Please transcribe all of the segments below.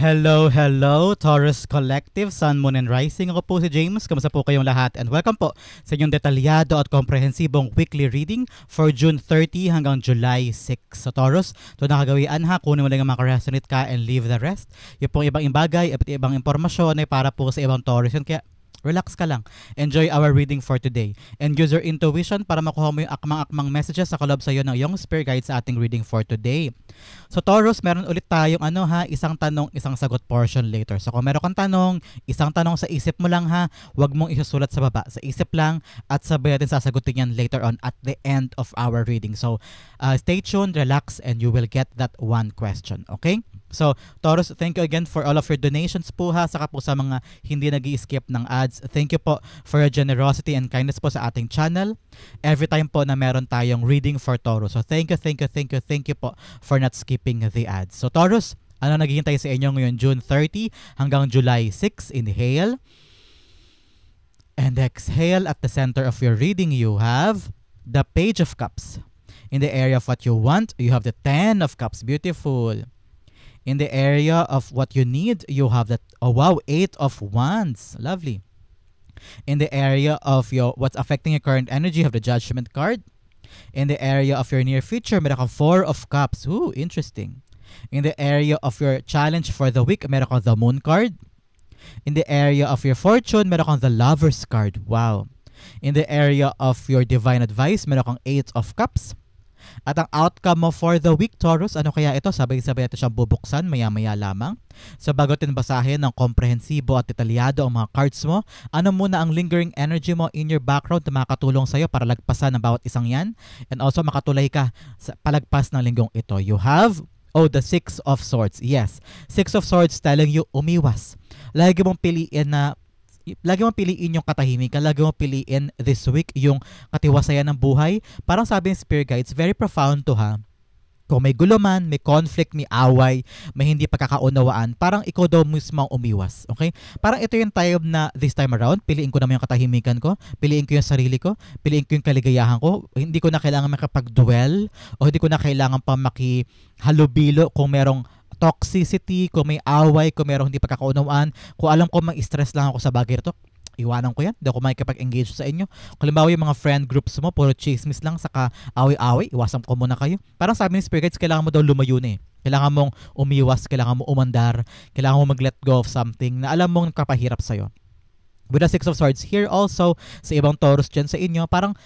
Hello, hello, Taurus Collective, Sun, Moon, and Rising. Ako po si James. Kamusta po kayong lahat? And welcome po sa inyong detalyado at komprehensibong weekly reading for June 30 hanggang July 6. So Taurus, ito nakagawian ha. Kunin mo lang ang makaresonate ka and leave the rest. Yung pong ibang bagay at ibang impormasyon ay para po sa ibang Taurus. Yun kaya relax ka lang. Enjoy our reading for today. And use your intuition para makuha mo yung akmang-akmang messages sa kalob sa iyo ng iyong spirit guide sa ating reading for today. So Taurus, meron ulit tayong isang tanong, isang sagot portion later. So kung meron kang tanong, isang tanong sa isip mo lang ha, huwag mong isusulat sa baba. Sa isip lang at sabay natin sasagutin yan later on at the end of our reading. So stay tuned, relax, and you will get that one question. Okay? So, Taurus, thank you again for all of your donations po ha, saka po sa mga hindi nag-i-skip ng ads. Thank you po for your generosity and kindness po sa ating channel. Every time po na meron tayong reading for Taurus. So, thank you po for not skipping the ads. So, Taurus, ano naghihintay sa inyo ngayon June 30 hanggang July 6? Inhale. And exhale. At the center of your reading, you have the Page of Cups. In the area of what you want, you have the Ten of Cups. Beautiful. In the area of what you need, you have that, oh wow, Eight of Wands. Lovely. In the area of what's affecting your current energy, you have the Judgment card. In the area of your near future, meron kang Four of Cups. Ooh, interesting. In the area of your challenge for the week, meron kang the Moon card. In the area of your fortune, meron kang the Lovers card. Wow. In the area of your divine advice, meron kang Eight of Cups. At ang outcome mo for the week, Taurus, ano kaya ito? Sabay-sabay natin siyang bubuksan maya-maya lamang. So bago natin basahin ng komprehensibo at detalyado ang mga cards mo, ano muna ang lingering energy mo in your background na makakatulong sa'yo para lagpasan ng bawat isang yan? And also makatulay ka sa palagpas ng linggong ito. You have, the Six of Swords. Yes, Six of Swords telling you umiwas. Lagi mong piliin yung katahimikan, lagi mong piliin this week yung katiwasayan ng buhay. Parang sabi ng spirit guides, very profound to ha. Kung may gulo man, may conflict, may away, may hindi pagkakaunawaan, parang ikaw daw mismo ang umiwas. Okay? Parang ito yung time na this time around, piliin ko naman yung katahimikan ko, piliin ko yung sarili ko, piliin ko yung kaligayahan ko. Hindi ko na kailangan makapag-dwell o hindi ko na kailangan pa makihalubilo kung merong toxicity, kung may away, kung merong hindi pagkakaunawaan, kung alam ko stress lang ako sa bagay ito, iwanan ko yan. Hindi ako makikipag-engage sa inyo. Kung halimbawa yung mga friend groups mo, puro chismis lang, saka away-away, iwasan ko muna kayo. Parang sabi ni Spirit Guides, kailangan mo daw lumayo na eh. Kailangan mong umiwas, kailangan mo umandar, kailangan mo mag-let go of something na alam mong kapahirap sa'yo. With the Six of Swords, here also, sa ibang Taurus dyan sa inyo, parang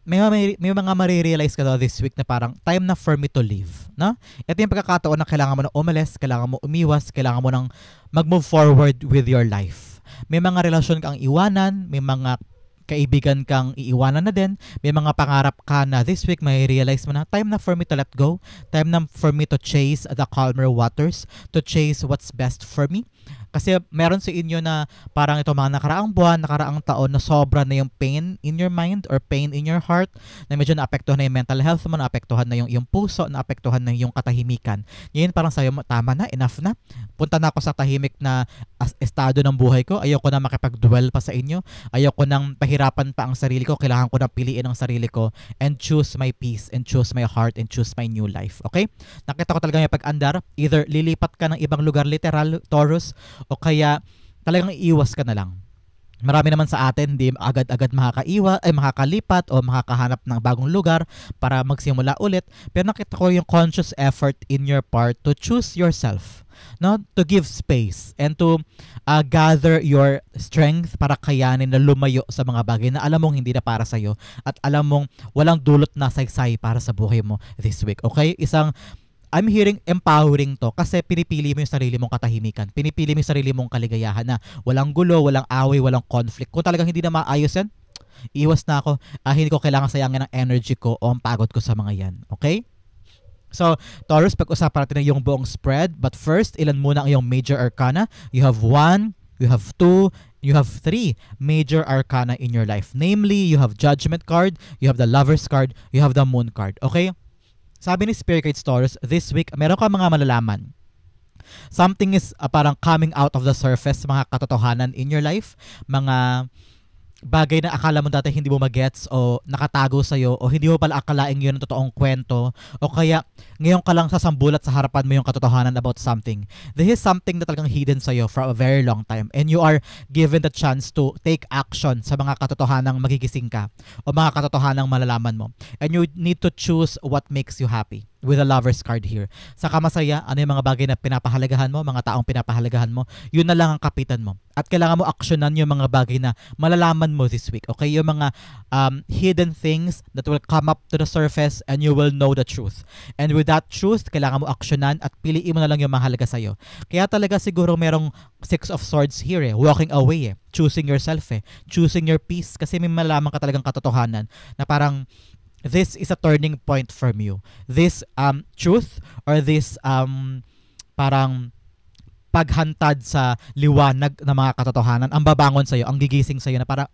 may mga marirealize ka daw this week na parang time na for me to leave. No? Ito yung pagkakataon na kailangan mo na umalis, kailangan mo umiwas, kailangan mo nang mag-move forward with your life. May mga relasyon kang iwanan, may mga kaibigan kang iiwanan na din, may mga pangarap ka na this week may realize mo na time na for me to let go, time na for me to chase the calmer waters, to chase what's best for me. Kasi meron sa inyo na parang ito mga nakaraang buwan, nakaraang taon na sobra na yung pain in your mind or pain in your heart, na medyo naapektuhan na yung mental health mo, naapektuhan na yung puso, naapektuhan na yung katahimikan. Ngayon parang sa'yo, tama na, enough na. Punta na ako sa tahimik na estado ng buhay ko. Ayoko na makipag-dwell pa sa inyo. Ayoko nang pahirapan pa ang sarili ko. Kailangan ko na piliin ang sarili ko and choose my peace and choose my heart and choose my new life. Okay? Nakita ko talaga yung pag-andar. Either lilipat ka ng ibang lugar, literal, Taurus, o kaya talagang iiwas ka na lang. Marami naman sa atin hindi agad-agad makakalipat o makakahanap ng bagong lugar para magsimula ulit. Pero nakita ko yung conscious effort in your part to choose yourself, no? To give space and to gather your strength para kayanin na lumayo sa mga bagay na alam mong hindi na para sa'yo at alam mong walang dulot na saysay para sa buhay mo this week. Okay? I'm hearing empowering to kasi pinipili mo yung sarili mong katahimikan. Pinipili mo yung sarili mong kaligayahan na walang gulo, walang away, walang conflict. Kung talagang hindi na maayos yan, iwas na ako. Hindi ko kailangan sayangin ang energy ko o ang pagod ko sa mga yan. Okay? So, Taurus, pag-usapan natin na yung buong spread. But first, ilan muna ang iyong major arcana? You have 1, you have 2, you have 3 major arcana in your life. Namely, you have Judgment card, you have the Lovers card, you have the Moon card. Okay? Sabi ni Spirit Guides Taurus, this week, meron ka mga malalaman. Something is parang coming out of the surface, mga katotohanan in your life, mga bagay na akala mo dati hindi mo magets o nakatago sa'yo o hindi mo pala akalaing yun ang totoong kwento o kaya ngayon ka lang sasambulat sa harapan mo yung katotohanan about something. This is something na talagang hidden sa'yo for a very long time and you are given the chance to take action sa mga katotohanang magigising ka o mga katotohanang malalaman mo. And you need to choose what makes you happy with a lover's card here. Sa kamasaya, ano yung mga bagay na pinapahalagahan mo, mga taong pinapahalagahan mo, yun na lang ang kapitan mo. At kailangan mo aksyonan yung mga bagay na malalaman mo this week. Okay? Yung mga hidden things that will come up to the surface and you will know the truth. And with that truth, kailangan mo aksyonan at piliin mo na lang yung mahalaga sa'yo. Kaya talaga siguro merong Six of Swords here walking away choosing yourself choosing your peace kasi may malaman ka talagang katotohanan na parang this is a turning point from you. This truth or this parang paghantad sa liwanag ng mga katotohanan ang babangon sa'yo, ang gigising sa'yo na parang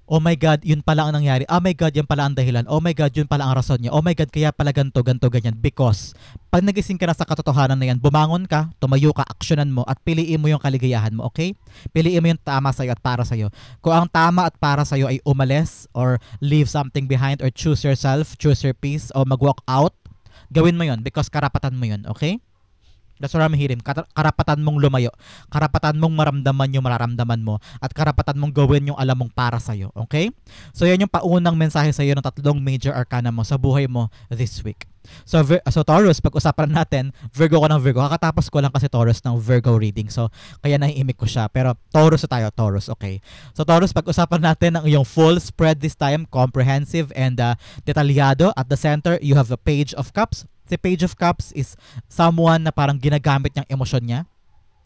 oh my God, yun pala ang nangyari. Oh my God, yun pala ang dahilan. Oh my God, yun pala ang rason niya. Oh my God, kaya pala ganto, ganyan. Because pag nagising ka na sa katotohanan na yan, bumangon ka, tumayo ka, aksyonan mo, at piliin mo yung kaligayahan mo, okay? Piliin mo yung tama sa'yo at para sa'yo. Kung ang tama at para sa'yo ay umalis or leave something behind or choose yourself, choose your peace, o mag-walk out, gawin mo yun because karapatan mo yun, okay? That's what I'm hearing. Karapatan mong lumayo. Karapatan mong maramdaman yung mararamdaman mo. At karapatan mong gawin yung alam mong para sa'yo. Okay? So yan yung paunang mensahe sa'yo ng tatlong major arcana mo sa buhay mo this week. So Taurus, pag-usapan natin, Virgo ko ng Virgo. Kakatapos ko lang kasi Taurus ng Virgo reading. So kaya naiimik ko siya. Pero Taurus na tayo, Taurus. Okay. So Taurus, pag-usapan natin ang iyong full spread this time, comprehensive and detalyado. At the center, you have the Page of Cups. The Page of Cups is someone na parang ginagamit niyang emosyon niya.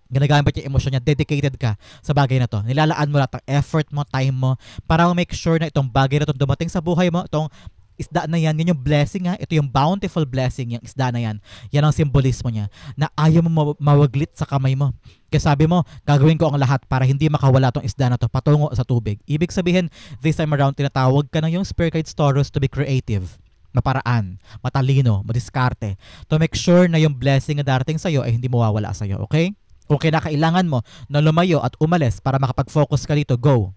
Ginagamit yung emosyon niya. Dedicated ka sa bagay na to. Nilalaan mo lahat ng effort mo, time mo para make sure na itong bagay na to dumating sa buhay mo. Itong isda na yan, yun yung blessing ito yung bountiful blessing, yung isda na yan. Yan ang simbolismo niya. Na ayaw mo mawaglit sa kamay mo. Kaya sabi mo, gagawin ko ang lahat para hindi makawala tong isda na to patungo sa tubig. Ibig sabihin, this time around, tinatawag ka ng yung Spirit Guides Taurus to be creative. Maparaan, matalino, madiskarte to make sure na yung blessing na darating sa'yo ay hindi mawawala sa'yo, okay? Kung kailangan mo na lumayo at umalis para makapag-focus ka dito, go.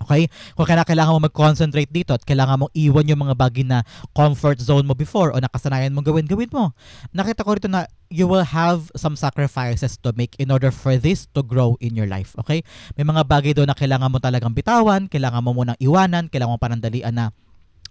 Okay? Kung kailangan mo mag-concentrate dito at kailangan mong iwan yung mga bagay na comfort zone mo before o nakasanayan mong gawin mo. Nakita ko rito na you will have some sacrifices to make in order for this to grow in your life. Okay? May mga bagay doon na kailangan mo talagang bitawan, kailangan mo munang iwanan, kailangan mo panandalian na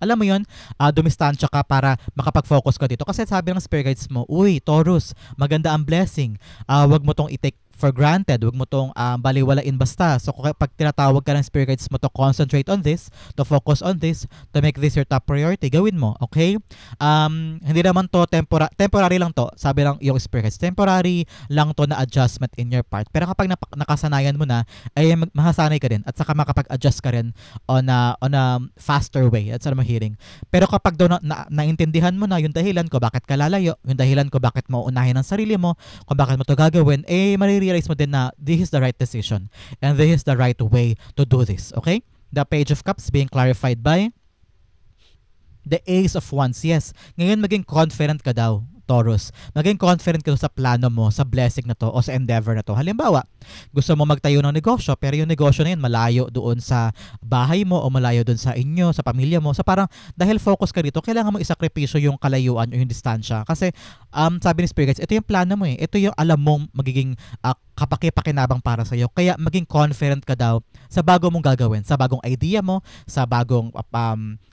alam mo yun, dumistansya ka para makapag-focus ka dito. Kasi sabi ng Spirit Guides mo, uy, Taurus, maganda ang blessing. Wag mo tong i-take for granted. Huwag mo itong baliwalain basta. So pag tinatawag ka ng Spirit Guides mo to concentrate on this, to focus on this, to make this your top priority, gawin mo, okay? Hindi naman to temporary lang to. Sabi lang yung Spirit Guides, temporary lang to na adjustment in your part. Pero kapag nakasanayan mo na, ay mahasanay ka din at saka makapag-adjust ka rin on a faster way. That's what I'm hearing. Pero kapag daw naintindihan mo na yung dahilan ko bakit ka lalayo, yung dahilan ko bakit mo unahin ang sarili mo, kung bakit mo to gagawin, marirealize mo din na this is the right decision and this is the right way to do this. Okay? The Page of Cups being clarified by the Ace of Wands. Yes. Ngayon maging confident ka daw, Taurus. Maging confident ka sa plano mo, sa blessing na to o sa endeavor na to. Halimbawa, gusto mo magtayo ng negosyo pero yung negosyo na yun malayo doon sa bahay mo o malayo doon sa inyo, sa pamilya mo. So parang dahil focus ka dito, kailangan mo isakripisyo yung kalayuan o yung distansya. Kasi sabi ni Spirit Guides, ito yung plano mo Ito yung alam mong magiging kapaki-pakinabang para sa'yo. Kaya maging confident ka daw sa bago mong gagawin, sa bagong idea mo, sa bagong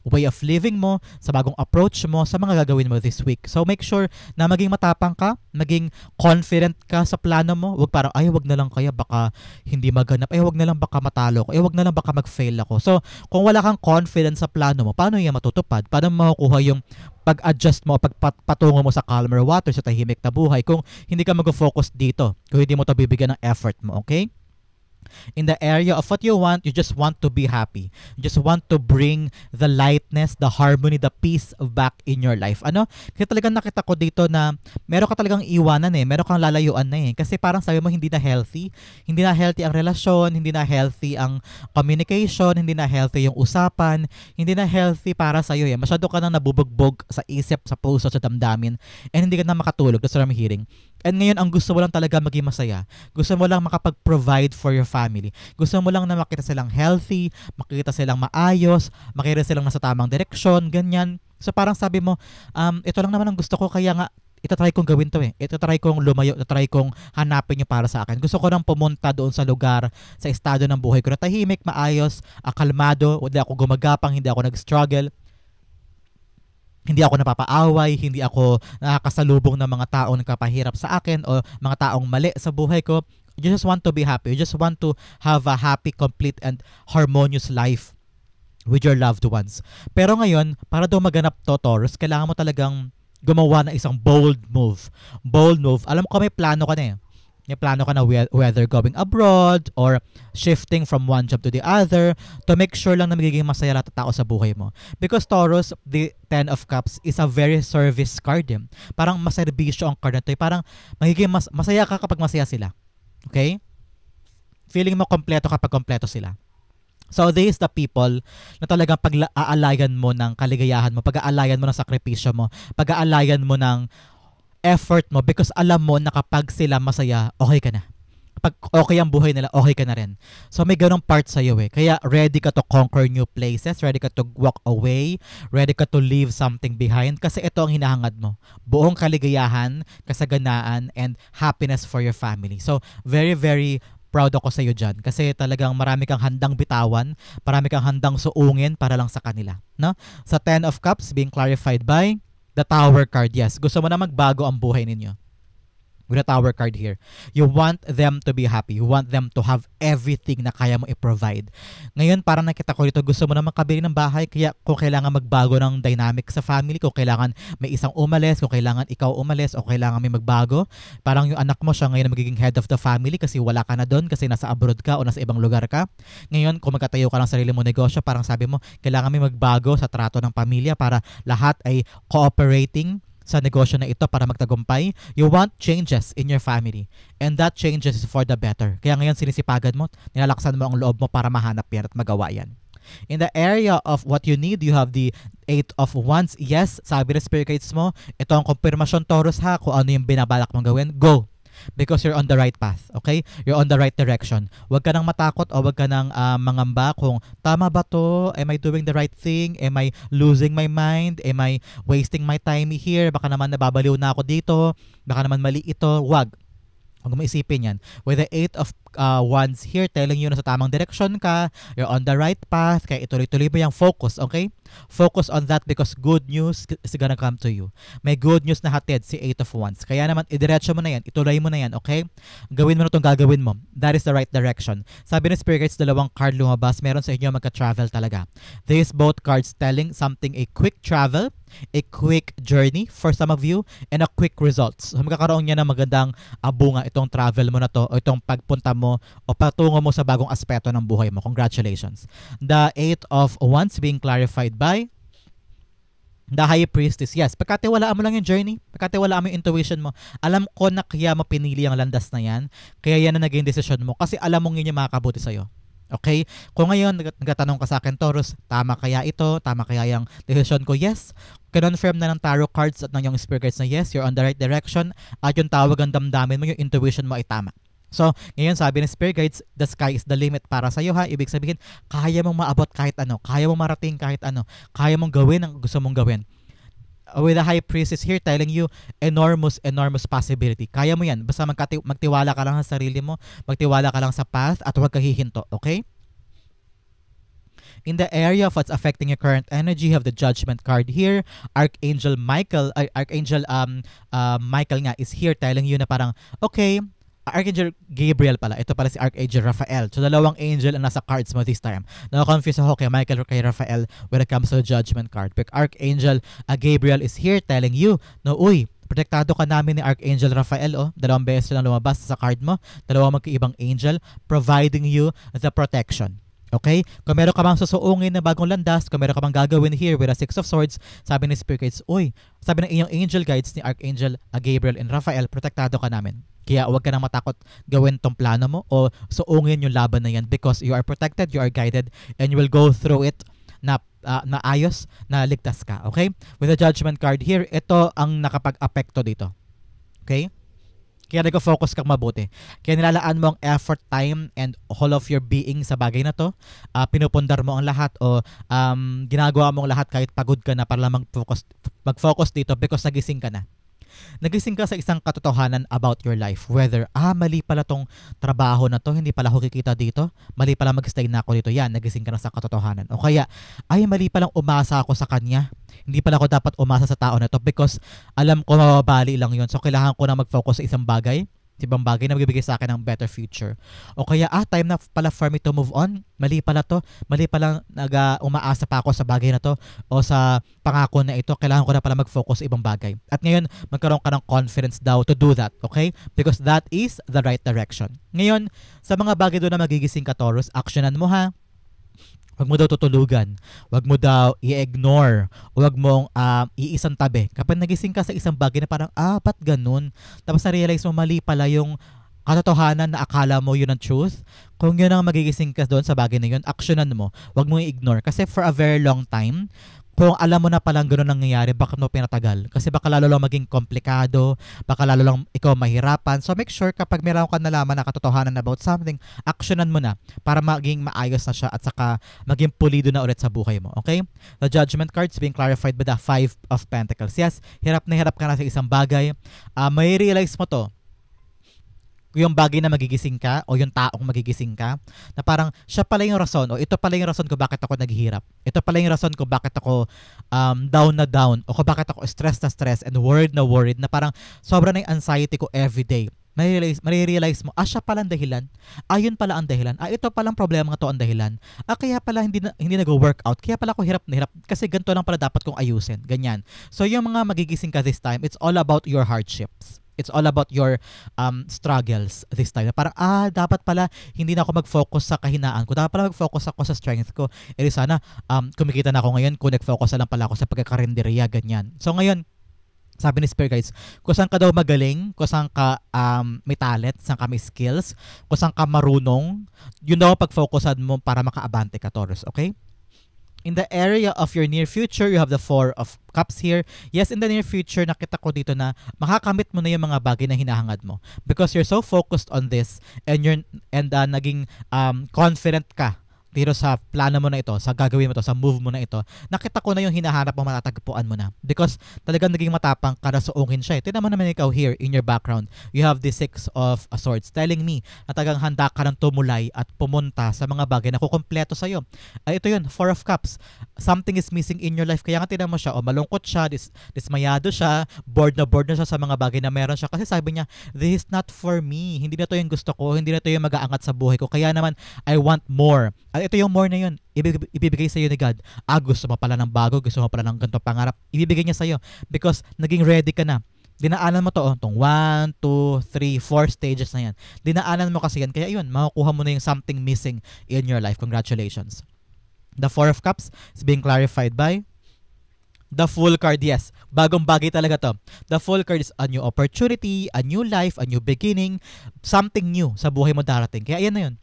way of living mo, sa bagong approach mo, sa mga gagawin mo this week. So make sure na maging matapang ka, maging confident ka sa plano mo. Huwag parang, wag na lang kaya baka hindi maganap. Wag na lang baka matalo ko. Wag na lang baka mag-fail ako. So kung wala kang confidence sa plano mo, paano yan matutupad? Paano makukuha yung pag-adjust mo, pagpatungo mo sa calmer water, sa tahimik na buhay kung hindi ka mag-focus dito, kung hindi mo ito bibigyan ng effort mo, okay? In the area of what you just want to be happy. You just want to bring the lightness, the harmony, the peace back in your life. Kasi talagang nakita ko dito na meron ka talagang iwanan meron kang lalayuan na Kasi parang sabi mo hindi na healthy. Hindi na healthy ang relasyon, hindi na healthy ang communication, hindi na healthy yung usapan, hindi na healthy para sa'yo Masyado ka nang nabubugbog sa isip, sa puso, sa damdamin, and hindi ka na makatulog. That's what I'm hearing. And ngayon, ang gusto mo lang talaga maging masaya. Gusto mo lang makapag-provide for your family. Gusto mo lang na makita silang healthy, makita silang maayos, makita silang nasa tamang direksyon, ganyan. So parang sabi mo, ito lang naman ang gusto ko, kaya nga, itatry kong gawin to eh. Itatry kong lumayo, itatry kong hanapin yung para sa akin. Gusto ko nang pumunta doon sa lugar, sa estado ng buhay ko na tahimik, maayos, kalmado, hindi ako gumagapang, hindi ako nag-struggle, hindi ako napapaaway, hindi ako nakakasalubong ng mga taong nagpapahirap sa akin o mga taong mali sa buhay ko. You just want to be happy. You just want to have a happy, complete, and harmonious life with your loved ones. Pero ngayon, para daw maganap to, Taurus, kailangan mo talagang gumawa ng isang bold move. Bold move. Alam ko may plano ka na eh. May plano ka na whether going abroad or shifting from one job to the other to make sure lang na magiging masaya lahat ng tao sa buhay mo. Because Taurus, the Ten of Cups is a very service card. Eh. Parang maserbisyo ang card na to. Parang magiging masaya ka kapag masaya sila. Okay? Feeling mo kompleto kapag kompleto sila. So, these the people na talagang pag-aalayan mo ng kaligayahan mo, pag-aalayan mo ng sakripisyo mo, pag-aalayan mo ng effort mo because alam mo na kapag sila masaya, okay ka na. Kapag okay ang buhay nila, okay ka na rin. So may ganong part sa'yo eh. Kaya ready ka to conquer new places, ready ka to walk away, ready ka to leave something behind kasi ito ang hinahangad mo. Buong kaligayahan, kasaganaan, and happiness for your family. So very, very proud ako sa iyo dyan kasi talagang marami kang handang bitawan, marami kang handang suungin para lang sa kanila. No? Sa Ten of Cups being clarified by the Tower card, yes. Gusto mo na magbago ang buhay ninyo. With the Tower card here. You want them to be happy. You want them to have everything na kaya mo i-provide. Ngayon, parang nakita ko dito, gusto mo na makabili ng bahay, kaya kung kailangan magbago ng dynamic sa family, kung kailangan may isang umalis, kung kailangan ikaw umalis, o kailangan may magbago, parang yung anak mo siya ngayon magiging head of the family kasi wala ka na doon, kasi nasa abroad ka o nasa ibang lugar ka. Ngayon, kung magkatayo ka ng sarili mo negosyo, parang sabi mo, kailangan may magbago sa trato ng pamilya para lahat ay cooperating sa negosyo na ito para magtagumpay. You want changes in your family. And that changes is for the better. Kaya ngayon sinisipagan mo, nilalaksan mo ang loob mo para mahanap yan at magawa yan. In the area of what you need, you have the Eight of Wands. Yes, sabi ng spirit guides mo, ito ang confirmation, Taurus ha, kung ano yung binabalak mong gawin, go! Because you're on the right path, okay? You're on the right direction. Huwag ka nang matakot o huwag ka nang mangamba kung tama ba to? Am I doing the right thing? Am I losing my mind? Am I wasting my time here? Baka naman nababaliw na ako dito. Baka naman mali ito. Huwag mo isipin yan. With the Eight of Wands here, telling you na sa tamang direction ka, you're on the right path, kaya ituloy-tuloy mo yung focus, okay? Focus on that because good news is gonna come to you. May good news na hatid si Eight of Wands. Kaya naman, idiretso mo na yan, ituloy mo na yan, okay? Gawin mo na itong gagawin mo. That is the right direction. Sabi ng Spirit Guides, dalawang card lumabas, meron sa inyo magka-travel talaga. These both cards telling something a quick travel, a quick journey for some of you, and a quick results. So, magkakaroon niya ng magandang bunga itong travel mo na to o itong pagpunta mo o patungo mo sa bagong aspeto ng buhay mo. Congratulations. The Eight of Wands being clarified by the High Priestess. Yes, pagkatiwalaan mo lang yung journey, pagkatiwalaan mo yung intuition mo. Alam ko na kaya mo pinili ang landas na yan, kaya yan na naging decision mo kasi alam mong yun yung makakabuti sa'yo. Okay? Kung ngayon, nagtatanong ka sa akin, Taurus, tama kaya ito? Tama kaya yung decision ko? Yes. Confirm na ng tarot cards at ng yung spirit guides na yes, you're on the right direction at yung tawag ang damdamin mo, yung intuition mo ay tama. So, ngayon sabi ng spirit guides, the sky is the limit para sa'yo ha. Ibig sabihin, kaya mong maabot kahit ano. Kaya mong marating kahit ano. Kaya mong gawin ang gusto mong gawin. With the High Priestess here telling you enormous possibility. Kaya mo yan. Basta magtiwala ka lang sa sarili mo, magtiwala ka lang sa path at huwag ka hihinto. Okay? In the area of what's affecting your current energy, you have the Judgment card here. Archangel Michael Michael nga is here telling you na parang, okay, Archangel Gabriel pala. Ito pala si Archangel Raphael. So, dalawang angel ang nasa cards mo this time. Naka-confuse ako kay Michael or kay Raphael when it comes to the Judgment card. But Archangel Gabriel is here telling you, no, uy, protektado ka namin ni Archangel Raphael, oh. Dalawang beses lang lumabas sa card mo. Dalawang magkaibang angel providing you the protection. Okay? Kung meron ka bang susuungin na bagong landas, kung meron ka bang gagawin here with a Six of Swords, sabi ni Spirit Guides, uy, sabi ng inyong angel guides ni Archangel Gabriel and Raphael, protektado ka namin. Kaya huwag ka nang matakot gawin tong plano mo o suungin yung laban na yan because you are protected, you are guided, and you will go through it na ayos, na ligtas ka. Okay? With the Judgment card here, ito ang nakapag-apekto dito. Okay? Kaya nag-focus kang mabuti. Kaya nilalaan mo ang effort, time, and all of your being sa bagay na to. Pinupundar mo ang lahat o ginagawa mo ang lahat kahit pagod ka na para lang mag-focus dito because nagising ka na. Nagising ka sa isang katotohanan about your life. Whether, mali pala tong trabaho na to, hindi pala ako kikita dito, mali pala mag-stay na ako dito. Yan, nagising ka na sa katotohanan. O kaya, mali palang umasa ako sa kanya. Hindi pala ako dapat umasa sa tao na to because alam ko mababali lang yun. So, kailangan ko na mag-focus sa isang bagay na magbibigay sa akin ng better future. O kaya, time na pala for me to move on. Mali pala to. Mali pala umaasa pa ako sa bagay na to o sa pangako na ito. Kailangan ko na pala mag-focus sa ibang bagay. At ngayon, magkaroon ka ng confidence daw to do that. Okay? Because that is the right direction. Ngayon, sa mga bagay doon na magigising ka, Taurus, actionan mo ha. Huwag mo daw tutulugan. Huwag mo daw i-ignore. Huwag mong iisang tabi. Kapag nagising ka sa isang bagay na parang, ba't ganun? Tapos na-realize mo mali pala yung katotohanan na akala mo yun ang truth. Kung yun ang magigising ka doon sa bagay na yun, actionan mo. Huwag mo i-ignore. Kasi for a very long time, kung alam mo na palang gano'n nangyayari, bakit mo pinatagal? Kasi baka lalo lang maging komplikado, baka lalo lang ikaw mahirapan. So make sure kapag meron ka nalaman na katotohanan about something, actionan mo na para maging maayos na siya at saka maging pulido na ulit sa buhay mo. Okay? The Judgment cards being clarified by the Five of Pentacles. Yes, hirap na hirap ka na sa isang bagay. May realize mo to yung bagay na magigising ka o yung taong magigising ka na parang siya pala yung rason o ito pala yung rason ko bakit ako naghihirap. Ito pala yung rason ko bakit ako down na down o bakit ako stressed na stress and worried na parang sobra na yung anxiety ko everyday. Marirealize mo, siya pala ang dahilan. Yun pala ang dahilan. Ito palang problema nga to ang dahilan. Kaya pala hindi nag-workout. Kaya pala ako hirap na hirap kasi ganito lang pala dapat kong ayusin. Ganyan. So yung mga magigising ka this time, it's all about your hardships. It's all about your struggles this time. Parang, dapat pala hindi na ako mag-focus sa kahinaan ko. Dapat pala mag-focus ako sa strength ko. Sana, kumikita na ako ngayon kung nag-focus na lang pala ako sa pagkakarinderya, ganyan. So ngayon, sabi ni Spirit Guides, kung saan ka daw magaling, kung saan ka may talent, saan ka may skills, kung saan ka marunong, yun daw ang pag-focusan mo para makaabante ka, Taurus. Okay? In the area of your near future, you have the Four of Cups here. Yes, in the near future, nakita ko dito na makakamit mo na yung mga bagay na hinahangad mo. Because you're so focused on this and naging confident ka dito sa plano mo na ito, sa gagawin mo to, sa move mo na ito, nakita ko na yung hinahanap mo, matatagpuan mo na. Because talagang naging matapang ka na suungin siya. Tignan mo naman ikaw here in your background. You have the Six of Swords telling me na talagang handa ka ng tumulay at pumunta sa mga bagay na kukumpleto sa'yo. Ito yun, Four of Cups. Something is missing in your life. Kaya nga tignan mo siya, malungkot siya, dismayado siya, bored na sa sa mga bagay na meron siya. Kasi sabi niya, this is not for me. Hindi na to yung gusto ko. Hindi na to yung mag-aangat sa buhay ko. Kaya naman, I want more. Ito yung more na yun, ibibigay sa iyo ni God. Gusto mo pala ng bago, gusto mo pala ng ganitong pangarap, ibibigay niya sa iyo because naging ready ka na. Dinaanan mo to, tong 1, 2, 3, 4 stages na yan. Dinaanan mo kasi yan, kaya yun, makukuha mo na yung something missing in your life. Congratulations. The Four of Cups is being clarified by the Fool card. Yes, bagong bagay talaga to. The Fool card is a new opportunity, a new life, a new beginning, something new sa buhay mo darating. Kaya yan na yun.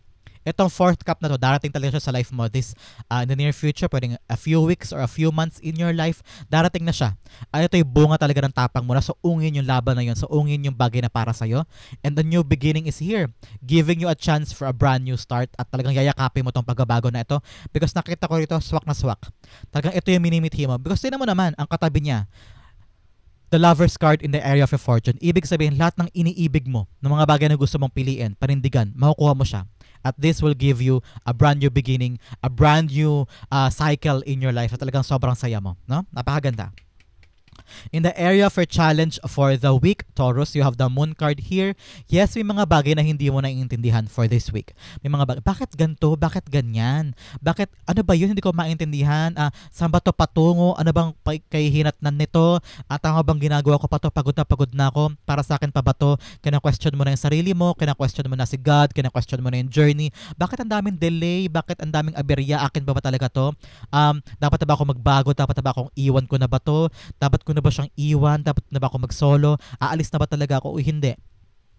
Itong fourth cup na to, darating talaga siya sa life mo. This, in the near future, pwedeng a few weeks or a few months in your life, darating na siya. Ito yung bunga talaga ng tapang mo na suungin yung laban na yun, suungin yung bagay na para sa'yo. And the new beginning is here, giving you a chance for a brand new start at talagang yayakapin mo tong pagbabago na ito. Because nakita ko rito, swak na swak. Talagang ito yung minimithi mo. Because tinan mo naman, ang katabi niya, the Lover's card in the area of your fortune. Ibig sabihin, lahat ng iniibig mo, ng mga bagay na gusto mong piliin, panindigan, makukuha mo siya. At this will give you a brand new beginning, a brand new cycle in your life. At talagang sobrang saya mo. No? Napakaganda. In the area for challenge for the week, Taurus, you have the Moon card here. Yes, may mga bagay na hindi mo naiintindihan for this week. May mga bagay, bakit ganito? Bakit ganyan? Bakit, ano ba yun? Hindi ko maintindihan. Saan ba to patungo? Ano bang kahihinatnan nito? Tama bang ginagawa ko pa to? Pagod na ako. Para sa akin pa ba to? Kina-question mo na yung sarili mo. Kina-question mo na si God. Kina-question mo na yung journey. Bakit ang daming delay? Bakit ang daming aberya? Akin ba talaga to? Dapat na ba ako magbago? Dapat na ba akong iwan ko na ba to? Dapat ko na ba siyang iwan? Dapat na ba ako mag-solo? Aalis na ba talaga ako o hindi?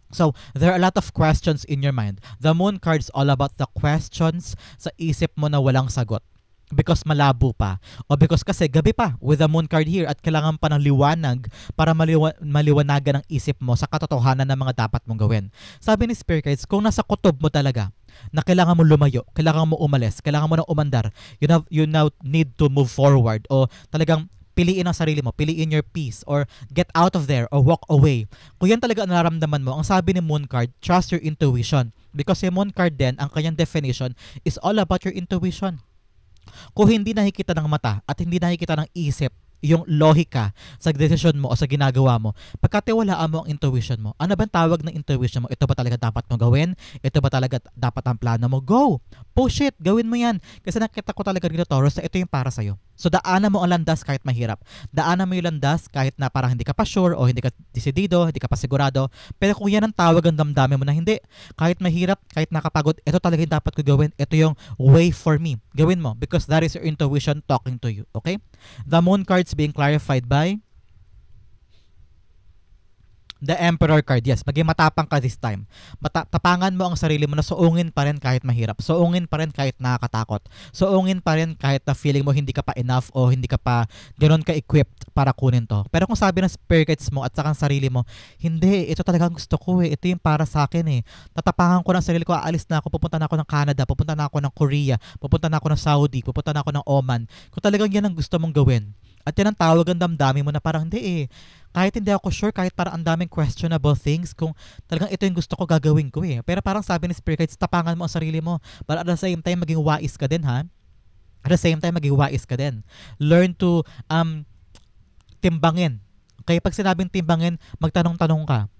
So, there are a lot of questions in your mind. The Moon card is all about the questions sa isip mo na walang sagot. because malabo pa o because kasi gabi pa with the moon card here at kailangan pa ng liwanag para maliwanagan ang isip mo sa katotohanan ng mga dapat mong gawin. Sabi ni Spirit Guides, kung nasa kutob mo talaga na kailangan mo lumayo, kailangan mo umalis, kailangan mo na umandar, you now need to move forward o talagang piliin ang sarili mo, piliin your peace or get out of there or walk away. Kung yan talaga ang nararamdaman mo, ang sabi ni Moon Card, trust your intuition. Because si Moon Card din, ang kanyang definition is all about your intuition. Kung hindi nakikita ng mata at hindi nakikita ng isip yung lohika sa desisyon mo o sa ginagawa mo, pagkatiwalaan mo ang intuition mo. Ano bang tawag ng intuition mo? Ito ba talaga dapat mo gawin? Ito ba talaga dapat ang plano mo? Go! Push it! Gawin mo yan. Kasi nakita ko talaga dito, Taurus, na ito yung para sa'yo. So daanan mo ang landas kahit mahirap. Daanan mo yung landas kahit na parang hindi ka pa sure o hindi ka desidido, hindi ka pa sigurado. Pero kung yan ang tawag ang damdamin mo na hindi, kahit mahirap, kahit nakapagod, ito talaga yung dapat ko gawin. Ito yung way for me. Gawin mo because that is your intuition talking to you. Okay? The moon cards being clarified by the Emperor card. Yes, maging matapang ka this time. Tapangan mo ang sarili mo na suungin pa rin kahit mahirap. Suungin pa rin kahit nakakatakot. Suungin pa rin kahit na feeling mo hindi ka pa enough o hindi ka pa ganoon ka-equipped para kunin to. Pero kung sabi ng spirit guides mo at saka ang sarili mo, hindi, ito talaga ang gusto ko eh. Ito yung para sa akin eh. Tatapangan ko ng sarili ko, aalis na ako, pupunta na ako ng Canada, pupunta na ako ng Korea, pupunta na ako ng Saudi, pupunta na ako ng Oman. Kung talagang yan ang gusto mong gawin. At yan ang tawag ang damdamin mo na parang hindi eh. Kahit hindi ako sure, kahit parang ang daming questionable things, kung talagang ito yung gusto ko gagawin ko eh. Pero parang sabi ni Spirit Guides, tapangan mo ang sarili mo. But at the same time, maging wais ka din ha. At the same time, maging wais ka din. Learn to timbangin. Kaya pag sinabing timbangin, magtanong-tanong ka.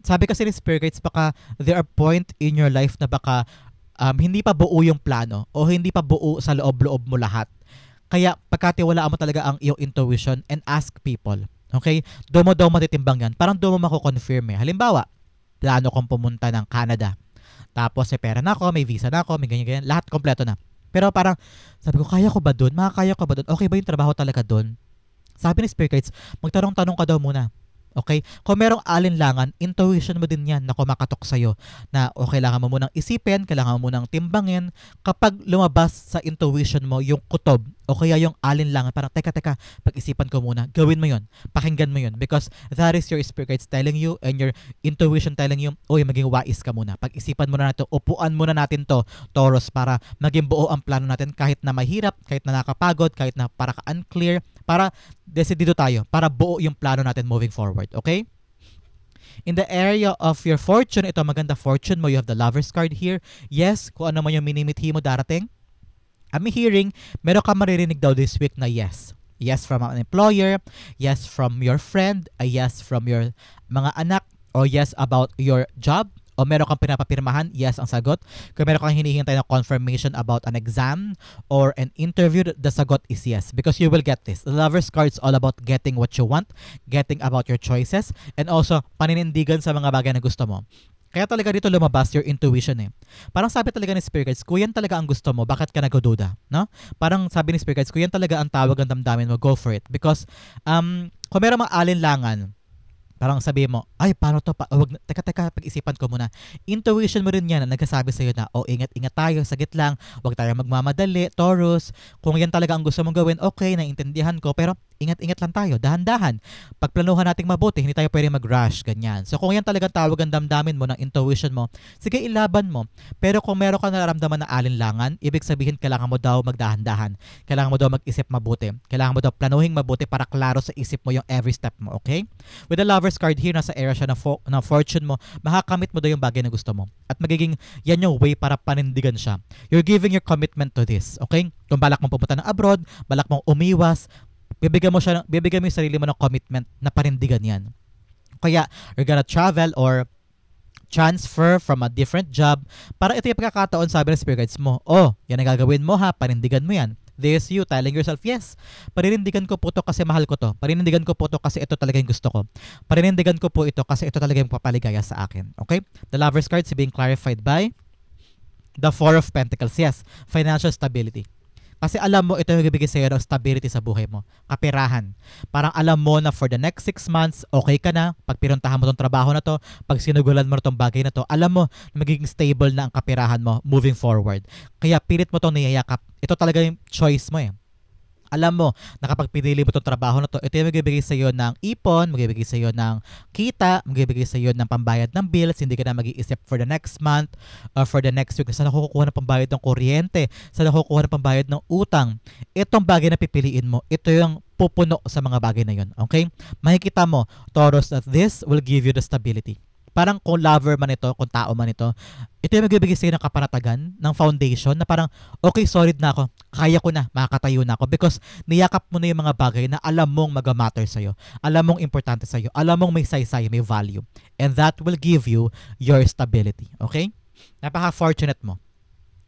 Sabi kasi ni Spirit Guides, baka there are point in your life na baka hindi pa buo yung plano o hindi pa buo sa loob-loob mo lahat. Kaya pagkatiwalaan mo talaga ang iyong intuition and ask people. Okay? Doon mo daw matitimbang yan. Parang doon mo mako-confirm eh. Halimbawa, plano kong pumunta ng Canada. Tapos may pera na ako, may visa na ako, may ganyan-ganyan. Lahat kompleto na. Pero parang sabi ko, kaya ko ba doon? Makakaya ko ba doon? Okay ba yung trabaho talaga doon? Sabi ni Spirit Guides, magtanong-tanong ka daw muna. Okay? Kung merong alinlangan, intuition mo din yan na kumakatok sa'yo na o kailangan mo munang isipin, kailangan mo munang timbangin. Kapag lumabas sa intuition mo yung kutob o kaya yung alinlangan, parang teka, pag-isipan ko muna, gawin mo yun, pakinggan mo yun because that is your spirit guides telling you and your intuition telling you, oy, maging wais ka muna. Pag-isipan muna natin, upuan muna natin to, Taurus, para maging buo ang plano natin kahit na mahirap, kahit na nakapagod, kahit na para ka-unclear, para desidido tayo, para buo yung plano natin moving forward, okay? In the area of your fortune, ito maganda fortune mo, you have the Lover's card here. Yes, kung ano man yung minimithi mo darating, I'm hearing, meron ka maririnig daw this week na yes. Yes from an employer, yes from your friend, a yes from your mga anak, or yes about your job, o meron kang pinapapirmahan, yes ang sagot. Kung meron kang hinihintay na confirmation about an exam or an interview, the sagot is yes. Because you will get this. The Lover's card is all about getting what you want, getting about your choices, and also paninindigan sa mga bagay na gusto mo. Kaya talaga dito lumabas your intuition eh. Parang sabi talaga ni Spirit Guides, kung yan talaga ang gusto mo, bakit ka nagdududa? No? Parang sabi ni Spirit Guides, kung yan talaga ang tawag ng damdamin mo, go for it. Because kung meron mga alinlangan, parang sabi mo, ay, paano to? Teka, pag-isipan ko muna. Intuition mo rin yan na nagsasabi sa'yo na, ingat-ingat tayo, sagit lang, huwag tayo magmamadali, Taurus. Kung yan talaga ang gusto mong gawin, okay, naiintindihan ko, pero ingat-ingat lang tayo, dahan-dahan. Pagplanuhan nating mabuti, hindi tayo pwede mag-rush, ganyan. So kung yan talaga tawag ang damdamin mo, ng intuition mo, sige, ilaban mo. Pero kung meron ka nararamdaman na alinlangan, ibig sabihin, kailangan mo daw magdahan-dahan. Kailangan mo daw mag-isip mabuti. Kailangan mo daw planuhin mabuti para klaro sa isip mo yung every step mo, okay? With the Lover's card here, nasa area siya ng fortune mo, makakamit mo daw yung bagay na gusto mo. At magiging yan yung way para panindigan siya. You're giving your commitment to this, okay? Kung balak mong pupunta ng abroad, balak mong umiwas, bibigyan mo yung sarili mo ng commitment na panindigan yan. Kaya, you're gonna travel or transfer from a different job para ito yung pagkakataon, sabi ng spirit guides mo, yan ang gagawin mo ha, panindigan mo yan. This you telling yourself, yes, paninindigan ko po ito kasi mahal ko to. Paninindigan ko po ito kasi ito talaga yung gusto ko. Paninindigan ko po ito kasi ito talaga yung papaligaya sa akin. Okay? The Lover's cards being clarified by the Four of Pentacles. Yes, financial stability. Kasi alam mo, ito yung bibigay sa'yo ng stability sa buhay mo. Kapirahan. Parang alam mo na for the next 6 months, okay ka na. Pag pinuntahan mo tong trabaho na to, pag sinugulan mo tong bagay na to, alam mo na magiging stable na ang kapirahan mo moving forward. Kaya pilit mo tong niyayakap. Ito talaga yung choice mo eh. Alam mo na kapag pinili mo itong trabaho na to, ito yung magbibigay sa iyo ng ipon, magbibigay sa iyo ng kita, magbibigay sa iyo ng pambayad ng bills, hindi ka na mag-iisip for the next month or for the next week. Saan ako kukuha ng pambayad ng kuryente? Saan ako kukuha ng pambayad ng utang? Itong bagay na pipiliin mo, ito yung pupuno sa mga bagay na yun. Okay? Makikita mo, Taurus, that this will give you the stability. Parang kung lover man ito, kung tao man ito, ito yung magbibigay sa'yo ng kapanatagan, ng foundation, na parang, okay, solid na ako, kaya ko na, makakatayo na ako, because niyakap mo na yung mga bagay na alam mong mag-matter sa'yo, alam mong importante sa'yo, alam mong may saysay, may value, and that will give you your stability, okay? Napaka-fortunate mo.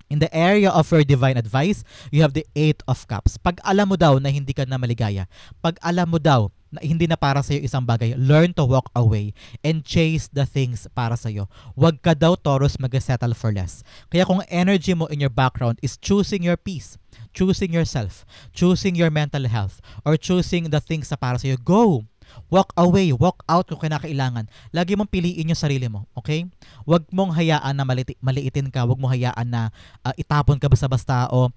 In the area of your divine advice, you have the 8 of Cups. Pag alam mo daw na hindi ka na maligaya, pag alam mo daw na hindi na para sa'yo isang bagay, learn to walk away and chase the things para sa'yo. Huwag ka daw, Taurus, mag-settle for less. Kaya kung energy mo in your background is choosing your peace, choosing yourself, choosing your mental health, or choosing the things na para sa'yo, go! Walk away, walk out kung kinakailangan. Lagi mong piliin yung sarili mo, okay? Huwag mong hayaan na maliitin ka, huwag mong hayaan na itapon ka basta-basta o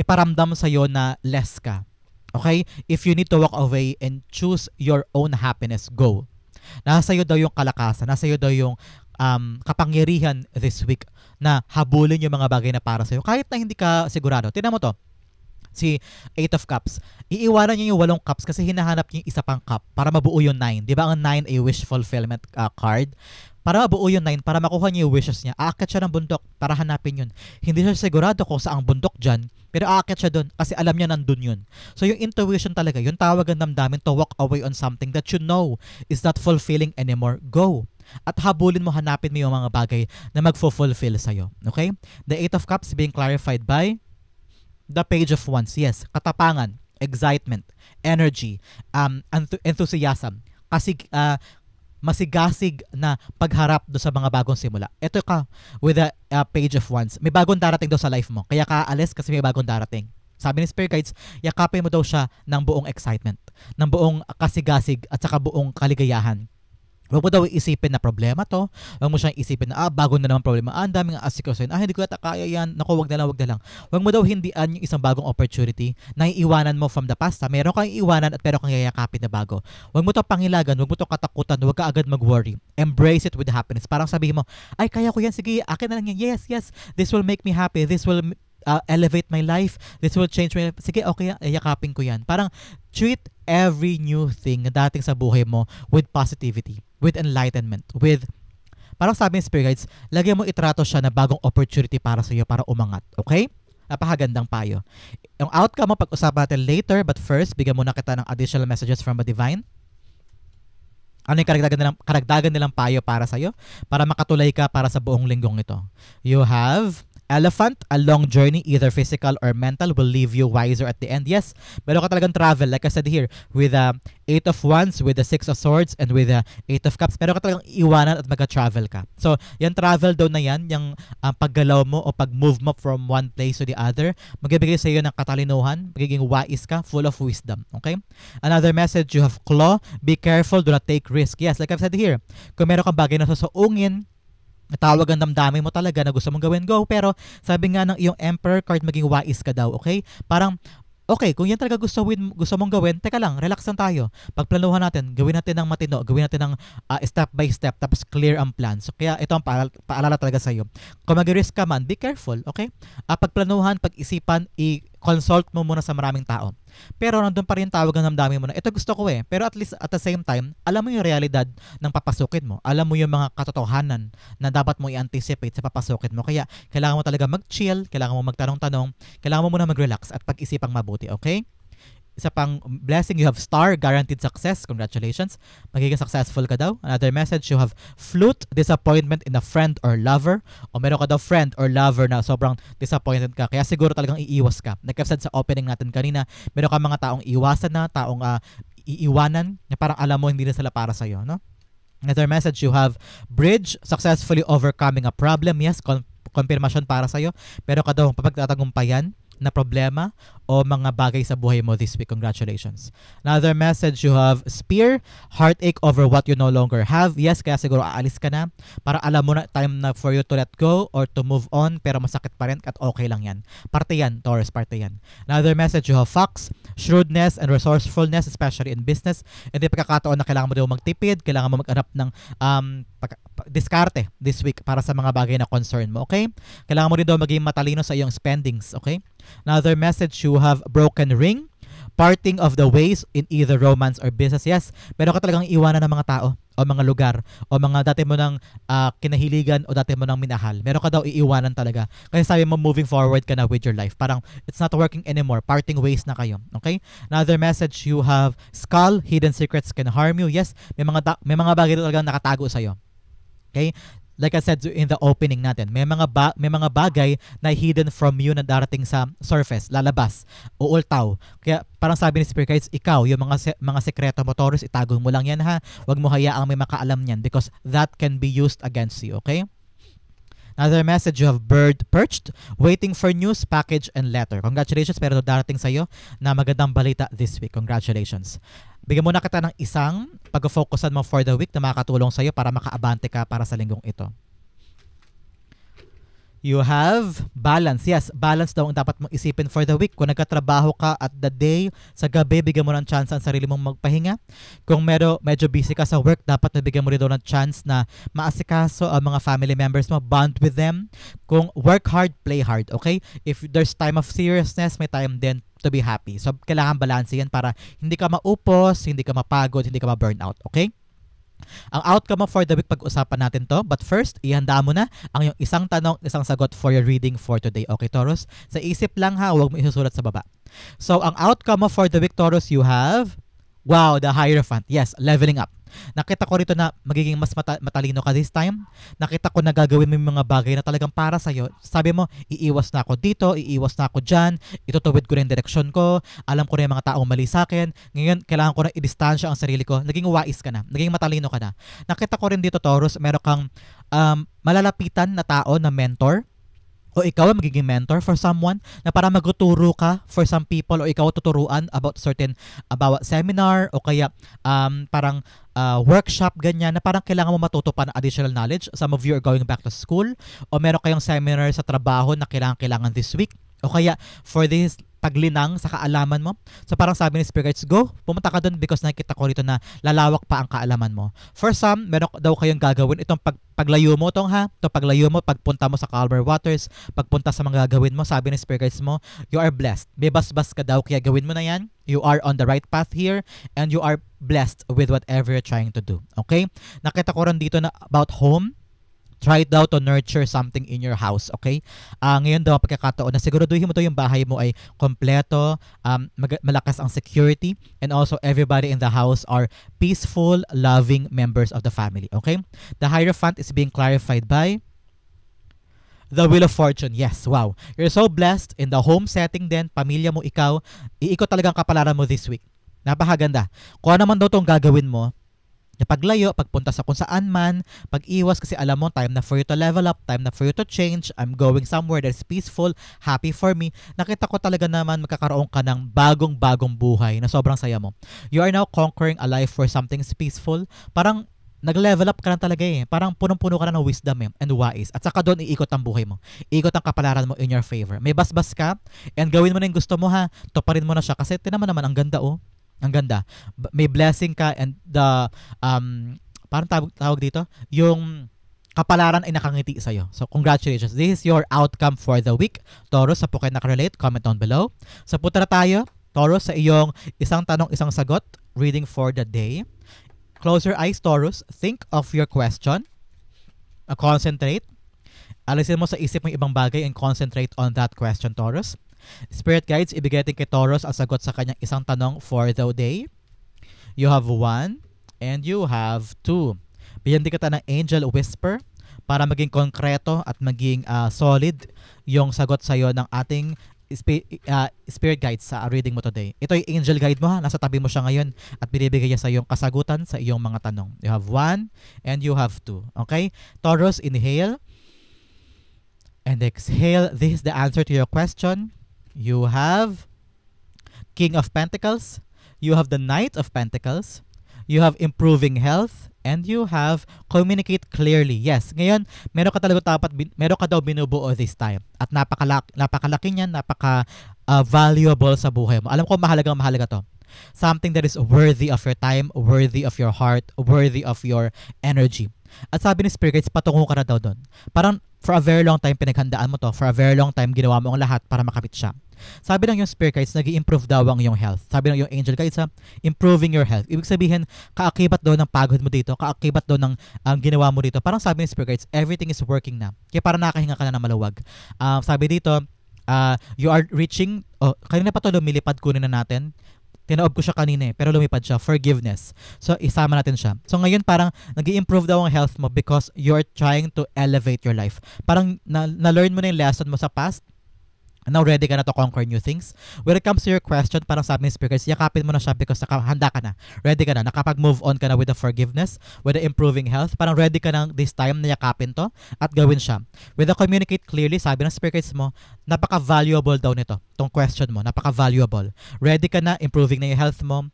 iparamdam sa'yo na less ka. Okay? If you need to walk away and choose your own happiness, go. Nasa iyo daw yung kalakasan, nasa iyo daw yung kapangyarihan this week na habulin yung mga bagay na para sa'yo. Kahit na hindi ka sigurado. Tingnan mo to. Si 8 of Cups. Iiwanan niya yung 8 cups kasi hinahanap niya yung isa pang cup para mabuo yung 9. Di ba ang 9 ay wish fulfillment card? Para mabuo yung 9, para makuha niya yung wishes niya, aakyat siya ng bundok para hanapin yun. Hindi siya sigurado kung saang bundok dyan, pero aakyat siya dun kasi alam niya nandun yun. So yung intuition talaga, yung tawag ng damdamin to walk away on something that you know is not fulfilling anymore. Go! At habulin mo, hanapin mo yung mga bagay na magfo-fulfill sa'yo. Okay? The 8 of Cups being clarified by the Page of Wands. Yes, katapangan, excitement, energy, enthusiasm, kasi masigasig na pagharap do sa mga bagong simula. Ito ka with the Page of Wands. May bagong darating daw sa life mo. Kaya ka alis kasi may bagong darating. Sabi ni Spirit Guides, yakapin mo daw siya ng buong excitement, ng buong kasigasig at saka buong kaligayahan. Huwag mo daw isipin na problema to. Huwag mo siyang isipin na, bago na naman problema. Ang daming asikasin. Hindi ko yata kaya yan. Naku, wag na lang, wag na lang. Huwag mo daw hindian yung isang bagong opportunity na iiwanan mo from the past. Meron kang iiwanan at meron kang yayakapin na bago. Huwag mo to pangilagan. Huwag mo to katakutan. Huwag ka agad mag-worry. Embrace it with happiness. Parang sabihin mo, ay, kaya ko yan. Sige, akin na lang yan. Yes, yes. This will make me happy. This will elevate my life. This will change my life. Sige, okay, yakapin ko yan. Parang treat every new thing na dating sa buhay mo with positivity, with enlightenment, with, parang sabi ng Spirit Guides, lagyan mo itrato siya na bagong opportunity para sa iyo para umangat. Okay? Napakagandang payo. Yung outcome mo, pag-usapan natin later, but first, bigyan muna kita ng additional messages from the Divine. Ano yung karagdagan nilang payo para sa iyo? Para makatulay ka para sa buong linggong ito. You have Elephant, a long journey, either physical or mental, will leave you wiser at the end. Yes, meron ka talagang travel, like I said here, with the 8 of Wands, with the 6 of Swords, and with the 8 of Cups. Meron ka talagang iwanan at magka-travel ka. So, yung travel daw na yan, yung paggalaw mo o pag-move mo from one place to the other, magbibigay sa iyo ng katalinuhan, magiging wise ka, full of wisdom. Okay? Another message, you have Claw, be careful, do not take risk. Yes, like I've said here, kung meron kang bagay na susuungin, natawag ang damdamin mo talaga na gusto mong gawin, go. Pero sabi nga ng iyong Emperor card, maging wise ka daw, okay? Parang, okay, kung yan talaga gusto mong gawin, teka lang, relax lang tayo. Pagplanuhan natin, gawin natin ng matino, gawin natin ng step by step, tapos clear ang plan. So, kaya ito ang paalala talaga sa iyo. Kung mag-risk ka man, be careful, okay? Pagplanuhan, pag-isipan, i-consult mo muna sa maraming tao. Pero nandun pa rin tawag ng damdamin mo na, ito gusto ko eh. Pero at least at the same time, alam mo yung realidad ng papasukin mo. Alam mo yung mga katotohanan na dapat mo i-anticipate sa papasukin mo. Kaya kailangan mo talaga mag-chill, kailangan mo magtanong-tanong, kailangan mo muna mag-relax at pag-isipang mabuti, okay? Isa pang blessing, you have Star, guaranteed success. Congratulations. Magiging successful ka daw. Another message, you have Flute, disappointment in a friend or lover. O meron ka daw friend or lover na sobrang disappointed ka. Kaya siguro talagang iiwas ka. Like I've said sa opening natin kanina, meron ka mga taong iwasan na, taong iiwanan, na parang alam mo hindi na sila para sa'yo, no? Another message, you have Bridge, successfully overcoming a problem. Yes, confirmation para sa'yo. Pero ka daw papagtatagumpayan na problema o mga bagay sa buhay mo this week. Congratulations. Another message, you have Spear, heartache over what you no longer have. Yes, kaya siguro aalis ka na para alam mo na time na for you to let go or to move on, pero masakit pa rin at okay lang yan. Parte yan, Taurus, parte yan. Another message, you have Fox, shrewdness and resourcefulness, especially in business. Hindi pagkakataon na kailangan mo daw magtipid, kailangan mo maghanap ng diskarte this week para sa mga bagay na concern mo, okay? Kailangan mo rin daw maging matalino sa iyong spendings, okay? Another message, you have broken ring, parting of the ways in either romance or business. Yes, pero ka talagang iwanan ng mga tao o mga lugar o mga dati mo nang kinahiligan o dati mo nang minahal. Meron ka daw iiwanan talaga. Kasi sabi mo moving forward ka na with your life. Parang it's not working anymore. Parting ways na kayo. Okay? Another message, you have skull, hidden secrets can harm you. Yes, may mga bagay talagang nakatago sa iyo. Okay? Like I said in the opening natin, may mga bagay na hidden from you na darating sa surface, lalabas, uultaw. Kaya parang sabi ni Spirit Guides, ikaw, yung mga sekreto mo, Taurus, itago mo lang yan ha. Huwag mo hayaang may makaalam niyan because that can be used against you, okay? Another message, you have bird perched, waiting for news, package, and letter. Congratulations, pero darating sa'yo na magandang balita this week. Congratulations. Bigyan mo na kita ng isang pag-focusan mo for the week na makakatulong sa'yo para makaabante ka para sa linggong ito. You have balance. Yes, balance daw ang dapat mong isipin for the week. Kung nagkatrabaho ka at the day, sa gabi, bigyan mo ng chance ang sarili mong magpahinga. Kung medyo busy ka sa work, dapat nabigyan mo rin daw ng chance na maasikaso ang mga family members mo, bond with them. Kung work hard, play hard, okay? If there's time of seriousness, may time din to be happy. So, kailangan balance yan para hindi ka maupos, hindi ka mapagod, hindi ka ma-burnout, okay? Ang outcome mo for the week, pag-usapan natin to. But first, ihanda mo na ang yung isang tanong, isang sagot for your reading for today. Okay, Taurus? Sa isip lang ha, huwag mo isusulat sa baba. So, ang outcome mo for the week, Taurus, you have, wow, the Hierophant. Yes, leveling up. Nakita ko rito na magiging mas matalino ka this time. Nakita ko na gagawin mo yung mga bagay na talagang para sa'yo. Sabi mo, iiwas na ako dito, iiwas na ako dyan, itutuwid ko na yung direksyon ko, alam ko na yung mga taong mali sa akin, ngayon kailangan ko na i-distansya ang sarili ko. Naging wais ka na, naging matalino ka na. Nakita ko rin dito, Taurus, meron kang malalapitan na tao na mentor, o ikaw ang magiging mentor for someone na para magtuturo ka for some people o ikaw tuturuan about about seminar o kaya parang workshop ganyan na parang kailangan mo matuto pa ng additional knowledge. Some of you are going back to school o meron kayong seminar sa trabaho na kailangan this week o kaya for this paglinang sa kaalaman mo. So parang sabi ni Spirit Guides, go, pumunta ka dun because nakikita ko rito na lalawak pa ang kaalaman mo. For some, meron daw kayong gagawin itong paglayo mo paglayo mo, pagpunta mo sa calmer waters, pagpunta sa mga gagawin mo, sabi ni Spirit Guides mo, you are blessed. May basbas ka daw, kaya gawin mo na yan. You are on the right path here and you are blessed with whatever you're trying to do. Okay? Nakita ko rin dito na about home. Try daw to nurture something in your house, okay? Ngayon daw, pagkakataon na siguraduhin mo daw yung bahay mo ay kompleto, malakas ang security, and also everybody in the house are peaceful, loving members of the family, okay? The Hierophant is being clarified by the Wheel of Fortune. Yes, wow. You're so blessed in the home setting din, pamilya mo, ikaw, iikot talagang kapalaran mo this week. Napakaganda. Kung ano man daw itong gagawin mo, paglayo, pagpunta sa kung saan man, pag-iwas kasi alam mo, time na for you to level up, time na for you to change, I'm going somewhere that's peaceful, happy for me. Nakita ko talaga naman magkakaroon ka ng bagong-bagong buhay na sobrang saya mo. You are now conquering a life for something peaceful. Parang nag-level up ka na talaga eh. Parang punong-puno ka na ng wisdom and wise. At saka doon iikot ang buhay mo. Iikot ang kapalaran mo in your favor. May basbas ka and gawin mo na yung gusto mo ha. Tuparin mo na siya kasi tinaman naman ang ganda oh. Ang ganda. May blessing ka and the parang tawag dito, yung kapalaran ay nakangiti sa'yo. So, congratulations. This is your outcome for the week. Taurus, sa po kayo nakarelate, comment down below. So, punta na tayo, Taurus, sa iyong isang tanong, isang sagot, reading for the day. Close your eyes, Taurus. Think of your question. Concentrate. Alisin mo sa isip mo yung ibang bagay and concentrate on that question, Taurus. Spirit Guides, ibigay natin kay Taurus ang sagot sa kanyang isang tanong for the day. You have 1 and you have 2. Bigyan din kita ng Angel Whisper para maging konkreto at maging solid yung sagot sa'yo ng ating Spirit Guides sa reading mo today. Ito yung Angel Guide mo ha. Nasa tabi mo siya ngayon at binibigay niya sa iyong kasagutan sa iyong mga tanong. You have 1 and you have 2. Okay? Taurus, inhale and exhale. This is the answer to your question. You have King of Pentacles, you have the Knight of Pentacles, you have improving health, and you have communicate clearly. Yes, ngayon, meron ka daw binubuo this time. At napakalaki niyan, valuable sa buhay mo. Alam ko mahalaga to. Something that is worthy of your time, worthy of your heart, worthy of your energy. At sabi ni Spirit Guides, patungo ka na daw doon. Parang for a very long time pinaghandaan mo to, for a very long time ginawa mo ang lahat para makapit siya. Sabi ng yung Spirit Guides, nag-i-improve daw ang iyong health. Sabi ng yung Angel Guides, improving your health. Ibig sabihin, kaakibat daw ng pagod mo dito, kaakibat daw ng ginawa mo dito. Parang sabi ng Spirit Guides, everything is working na. Kaya parang nakahinga ka na ng maluwag. Sabi dito, you are reaching, kanina pa to lumilipad, kunin na natin. Tinaob ko siya kanina pero lumipad siya. Forgiveness. So, isama natin siya. So, ngayon parang nag-i-improve daw ang health mo because you're trying to elevate your life. Parang na-learn mo na yung lesson mo sa past. Now, ready ka na to conquer new things. When it comes to your question, parang sabi ng Spirit Guides, yakapin mo na siya because handa ka na. Ready ka na. Nakapag-move on ka na with the forgiveness, with the improving health. Parang ready ka na this time na yakapin to at gawin siya. With the communicate clearly, sabi ng Spirit Guides mo, napaka-valuable daw nito. Tong question mo, napaka-valuable. Ready ka na, improving na yung health mo.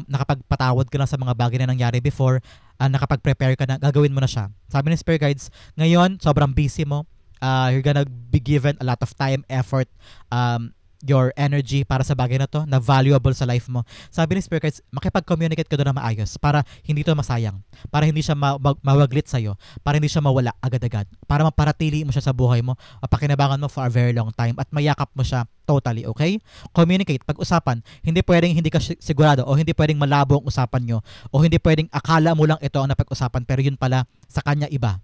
Nakapagpatawad ka na sa mga bagay na nangyari before. Nakapag-prepare ka na, gagawin mo na siya. Sabi ng Spirit Guides, ngayon, sobrang busy mo. You're gonna be given a lot of time, effort, your energy para sa bagay na to na valuable sa life mo. Sabi ni Spirit Guides, makipag-communicate ka doon na maayos para hindi to masayang, para hindi siya mawaglit sa'yo, para hindi siya mawala agad-agad, para maparatili mo siya sa buhay mo, mapakinabangan mo for a very long time at mayakap mo siya totally, okay? Communicate, pag-usapan, hindi pwedeng hindi ka sigurado o hindi pwedeng malabo ang usapan nyo o hindi pwedeng akala mo lang ito ang napag-usapan pero yun pala sa kanya iba.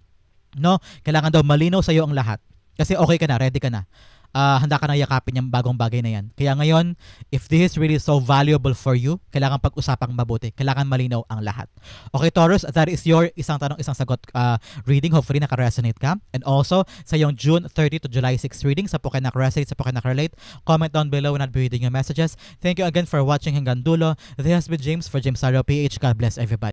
No, kailangan daw malinaw sa iyo ang lahat. Kasi okay ka na, ready ka na. Handa ka na yakapin yung bagong bagay na yan. Kaya ngayon, if this is really so valuable for you, kailangan pag-usapang mabuti. Kailangan malinaw ang lahat. Okay, Taurus, that is your isang tanong, isang sagot reading. Hopefully, naka-resonate ka. And also, sa yung June 30 to July 6 reading, sa po kayo naka-resonate, sa po kayo naka-relate, comment down below and I'll be reading your messages. Thank you again for watching hanggang dulo. This has been James for James Saro PH. God bless everybody.